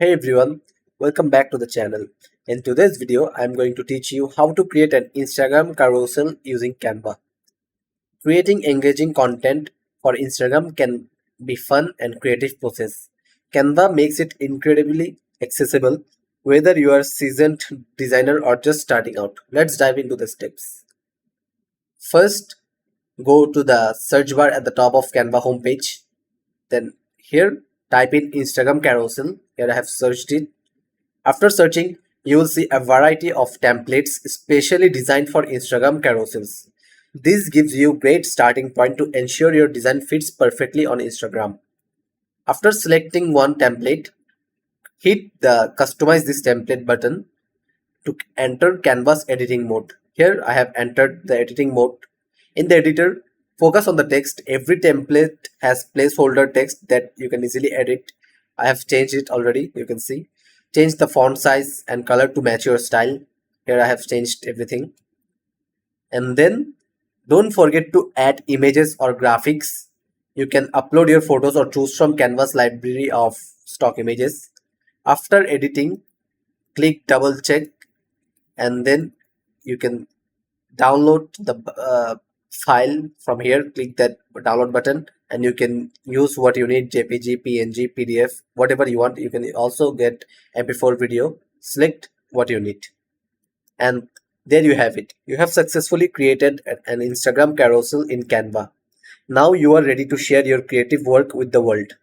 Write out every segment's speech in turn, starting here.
Hey everyone, welcome back to the channel. In today's video, I'm going to teach you how to create an Instagram carousel using Canva. Creating engaging content for Instagram can be fun and creative process. Canva makes it incredibly accessible whether you are a seasoned designer or just starting out. Let's dive into the steps. First, go to the search bar at the top of Canva homepage. Then here type in Instagram carousel. Here I have searched it. After searching, you will see a variety of templates specially designed for Instagram carousels. This gives you great starting point to ensure your design fits perfectly on Instagram. After selecting one template, hit the customize this template button to enter Canvas editing mode. Here I have entered the editing mode. In the editor, focus on the text. Every template has placeholder text that you can easily edit. I have changed it already, you can see. Change the font size and color to match your style. Here I have changed everything. And then don't forget to add images or graphics. You can upload your photos or choose from Canvas library of stock images. After editing, click double check and then you can download the file from here. Click that download button and you can use what you need: jpg, png, pdf, whatever you want. You can also get mp4 video. Select what you need and there you have it. You have successfully created an Instagram carousel in Canva. Now you are ready to share your creative work with the world.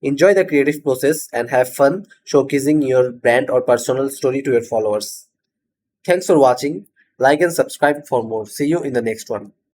Enjoy the creative process and have fun showcasing your brand or personal story to your followers. Thanks for watching. Like and subscribe for more. See you in the next one.